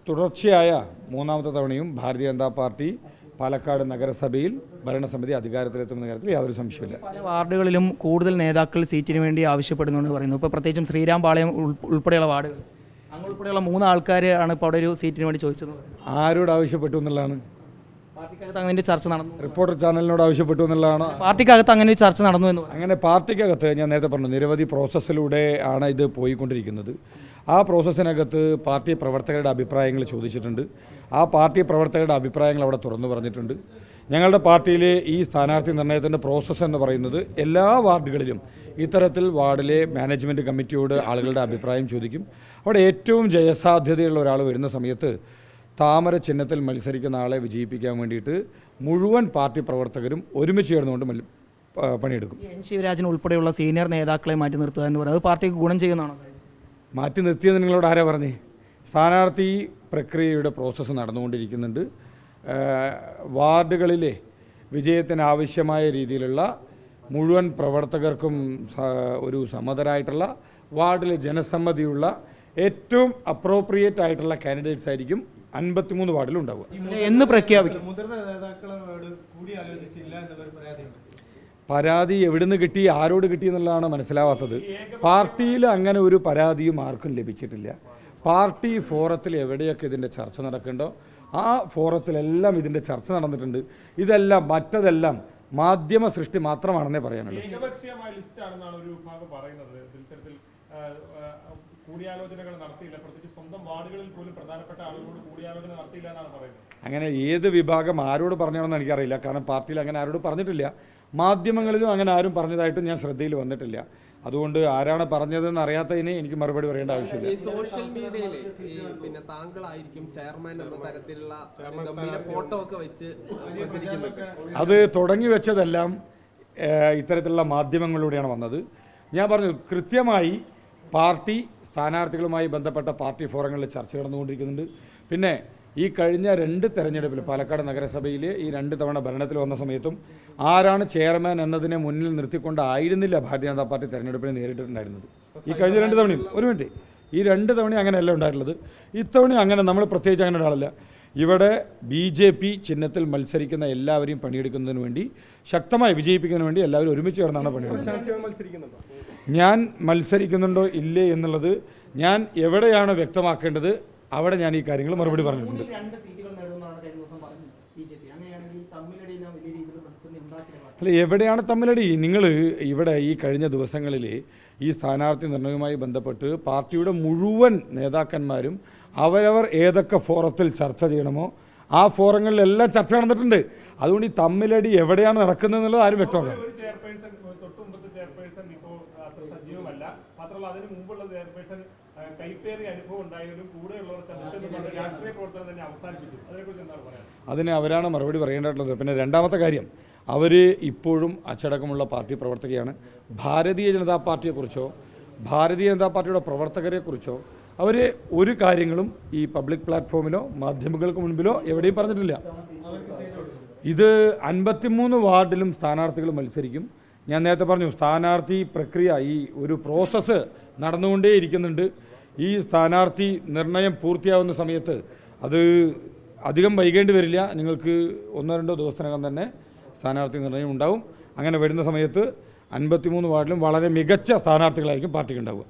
തുടർച്ചയായ മൂന്നാമത്തെ തവണയും ഭാരതീയ ജനതാ പാർട്ടി പാലക്കാട് നഗരസഭയിൽ ഭരണസമിതി അധികാരത്തിലെത്തുമെന്ന കാര്യത്തിൽ യാതൊരു സംശയമില്ല. പല വാർഡുകളിലും കൂടുതൽ നേതാക്കൾ സീറ്റിന് വേണ്ടി ആവശ്യപ്പെടുന്നുണ്ട് പറയുന്നു. ഇപ്പോൾ പ്രത്യേകിച്ചും ശ്രീരാംപാളയം ഉൾപ്പെടെയുള്ള വാർഡുകൾ അങ്ങ് ഉൾപ്പെടെയുള്ള 3 ആൾക്കാർ ആണ് ഇപ്പോൾ അവിടെ ഒരു സീറ്റിന് വേണ്ടി ചോദിച്ചത്. ആരോട് ആവശ്യപ്പെട്ടു എന്നുള്ളതാണ്? പാർട്ടിക്കകത്ത് അങ്ങനെ ഒരു ചർച്ച നടന്നു. റിപ്പോർട്ടർ ചാനലിനോട് ആവശ്യപ്പെട്ടു എന്നുള്ളതാണ്. പാർട്ടിക്കകത്ത് അങ്ങനെ ഒരു ചർച്ച നടന്നു എന്ന് അങ്ങനെ പാർട്ടിക്കകത്ത് ഞാൻ നേരത്തെ പറഞ്ഞു നിരവധി പ്രോസസ്സിലൂടെ ആണ് ഇത് പോയിക്കൊണ്ടിരിക്കുന്നത്. ആ പ്രോസസ്സിനകത്ത് പാർട്ടി പ്രവർത്തകരുടെ അഭിപ്രായങ്ങൾ ചോദിച്ചിട്ടുണ്ട്. ആ പാർട്ടി പ്രവർത്തകരുടെ അഭിപ്രായങ്ങൾ അവിടെ തുറന്നു പറഞ്ഞിട്ടുണ്ട്. ഞങ്ങളുടെ പാർട്ടിയിലെ ഈ സ്ഥാനാർത്ഥി നിർണ്ണയത്തിൻ്റെ പ്രോസസ്സ് എന്ന് പറയുന്നത് എല്ലാ വാർഡുകളിലും ഇത്തരത്തിൽ വാർഡിലെ മാനേജ്മെൻറ്റ് കമ്മിറ്റിയോട് ആളുകളുടെ അഭിപ്രായം ചോദിക്കും. അവിടെ ഏറ്റവും ജയസാധ്യതയുള്ള ഒരാൾ വരുന്ന സമയത്ത് താമര ചിഹ്നത്തിൽ മത്സരിക്കുന്ന ആളെ വിജയിപ്പിക്കാൻ വേണ്ടിയിട്ട് മുഴുവൻ പാർട്ടി പ്രവർത്തകരും ഒരുമിച്ച് ചേർന്നുകൊണ്ട് പണിയെടുക്കും. എൻ ശിവരാജൻ ഉൾപ്പെടെയുള്ള സീനിയർ നേതാക്കളെ മാറ്റി നിർത്തുക എന്ന് പറയുന്നത് അത് പാർട്ടിക്ക് ഗുണം ചെയ്യുന്നതാണോ? മാറ്റി നിർത്തിയത് നിങ്ങളോട് ആരാ പറഞ്ഞേ? സ്ഥാനാർത്ഥി പ്രക്രിയയുടെ പ്രോസസ്സ് നടന്നുകൊണ്ടിരിക്കുന്നുണ്ട്. വാർഡുകളിലെ വിജയത്തിനാവശ്യമായ രീതിയിലുള്ള മുഴുവൻ പ്രവർത്തകർക്കും ഒരു സമ്മതരായിട്ടുള്ള വാർഡിലെ ജനസമ്മതിയുള്ള ഏറ്റവും അപ്രോപ്രിയേറ്റ് ആയിട്ടുള്ള കാൻഡിഡേറ്റ്സ് ആയിരിക്കും 53 വാർഡിലും ഉണ്ടാവുക. എന്ന് പ്രഖ്യാപിക്കും. പരാതി എവിടുന്ന് കിട്ടി, ആരോട് കിട്ടി എന്നുള്ളതാണ് മനസ്സിലാവാത്തത്. പാർട്ടിയിൽ അങ്ങനെ ഒരു പരാതിയും ആർക്കും ലഭിച്ചിട്ടില്ല. പാർട്ടി ഫോറത്തിൽ എവിടെയൊക്കെ ഇതിൻ്റെ ചർച്ച നടക്കുന്നുണ്ടോ ആ ഫോറത്തിലെല്ലാം ഇതിൻ്റെ ചർച്ച നടന്നിട്ടുണ്ട്. ഇതെല്ലാം മറ്റതെല്ലാം മാധ്യമ സൃഷ്ടി മാത്രമാണെന്നേ പറയാനുള്ളൂ. അങ്ങനെ ഏത് വിഭാഗം ആരോട് പറഞ്ഞാണെന്ന് എനിക്കറിയില്ല. കാരണം പാർട്ടിയിൽ അങ്ങനെ ആരോട് പറഞ്ഞിട്ടില്ല. മാധ്യമങ്ങളിലും അങ്ങനെ ആരും പറഞ്ഞതായിട്ടും ഞാൻ ശ്രദ്ധയിൽ വന്നിട്ടില്ല. അതുകൊണ്ട് ആരാണ് പറഞ്ഞതെന്ന് അറിയാത്തതിന് എനിക്ക് മറുപടി പറയേണ്ട ആവശ്യമില്ല. സോഷ്യൽ മീഡിയയിൽ പിന്നെ താങ്കളായിരിക്കും ചെയർമാൻ എന്ന തരത്തിലുള്ള ഫോട്ടോ ഒക്കെ വെച്ച് അത് തുടങ്ങി വെച്ചതെല്ലാം ഇത്തരത്തിലുള്ള മാധ്യമങ്ങളിലൂടെയാണ് വന്നത്. ഞാൻ പറഞ്ഞു കൃത്യമായി പാർട്ടി സ്ഥാനാർത്ഥികളുമായി ബന്ധപ്പെട്ട പാർട്ടി ഫോറങ്ങളിൽ ചർച്ച നടന്നുകൊണ്ടിരിക്കുന്നുണ്ട്. പിന്നെ ഈ കഴിഞ്ഞ 2 തെരഞ്ഞെടുപ്പിൽ പാലക്കാട് നഗരസഭയിൽ ഈ 2 തവണ ഭരണത്തിൽ വന്ന സമയത്തും ആരാണ് ചെയർമാൻ എന്നതിനെ മുന്നിൽ നിർത്തിക്കൊണ്ടായിരുന്നില്ല ഭാരതീയ ജനതാ പാർട്ടി തെരഞ്ഞെടുപ്പിനെ നേരിട്ടിട്ടുണ്ടായിരുന്നത്. ഈ കഴിഞ്ഞ 2 തവണയും ഒരു മിനിറ്റ് ഈ 2 തവണയും അങ്ങനെയല്ല ഉണ്ടായിട്ടുള്ളത്. ഇത്തവണ അങ്ങനെ നമ്മൾ പ്രത്യേകിച്ച് അങ്ങനെ ഒരാളല്ല. ഇവിടെ BJP ചിഹ്നത്തിൽ മത്സരിക്കുന്ന എല്ലാവരെയും പണിയെടുക്കുന്നതിന് വേണ്ടി ശക്തമായി വിജയിപ്പിക്കുന്നതിന് വേണ്ടി എല്ലാവരും ഒരുമിച്ച് ചേർന്നാണ് പണിയെടുക്കുന്നത്. ഞാൻ മത്സരിക്കുന്നുണ്ടോ ഇല്ലേ എന്നുള്ളത് ഞാൻ എവിടെയാണ് വ്യക്തമാക്കേണ്ടത് അവിടെ ഞാൻ ഈ കാര്യങ്ങൾ മറുപടി പറഞ്ഞിട്ടുണ്ട്. അല്ല എവിടെയാണ് തമ്മിലടി? നിങ്ങൾ ഇവിടെ ഈ കഴിഞ്ഞ ദിവസങ്ങളിൽ ഈ സ്ഥാനാർത്ഥി നിർണ്ണയവുമായി ബന്ധപ്പെട്ട് പാർട്ടിയുടെ മുഴുവൻ നേതാക്കന്മാരും അവരവർ ഏതൊക്കെ ഫോറത്തിൽ ചർച്ച ചെയ്യണമോ ആ ഫോറങ്ങളിലെല്ലാം ചർച്ച നടന്നിട്ടുണ്ട്. അതുകൊണ്ട് ഈ തമ്മിലടി എവിടെയാണ് നടക്കുന്നത് എന്നുള്ളത് ആരും വ്യക്തമാക്കണം. അതിന് അവരാണ് മറുപടി പറയേണ്ടതുള്ളത്. പിന്നെ രണ്ടാമത്തെ കാര്യം, അവർ ഇപ്പോഴും അച്ചടക്കമുള്ള പാർട്ടി പ്രവർത്തകയാണ്. ഭാരതീയ ജനതാ പാർട്ടിയെക്കുറിച്ചോ ഭാരതീയ ജനതാ പാർട്ടിയുടെ പ്രവർത്തകരെക്കുറിച്ചോ അവർ ഒരു കാര്യങ്ങളും ഈ പബ്ലിക് പ്ലാറ്റ്ഫോമിലോ മാധ്യമങ്ങൾക്ക് മുൻപിലോ എവിടെയും പറഞ്ഞിട്ടില്ല. ഇത് 53 വാർഡിലും സ്ഥാനാർത്ഥികൾ മത്സരിക്കും. ഞാൻ നേരത്തെ പറഞ്ഞു സ്ഥാനാർത്ഥി പ്രക്രിയ ഈ ഒരു പ്രോസസ്സ് നടന്നുകൊണ്ടേയിരിക്കുന്നുണ്ട്. ഈ സ്ഥാനാർത്ഥി നിർണയം പൂർത്തിയാവുന്ന സമയത്ത് അത് അധികം വൈകേണ്ടി വരില്ല. നിങ്ങൾക്ക് 1-2 ദിവസത്തിനകം തന്നെ സ്ഥാനാർത്ഥി നിർണയം ഉണ്ടാവും. അങ്ങനെ വരുന്ന സമയത്ത് 53 വാർഡിലും വളരെ മികച്ച സ്ഥാനാർത്ഥികളായിരിക്കും പാർട്ടിക്ക് ഉണ്ടാവുക.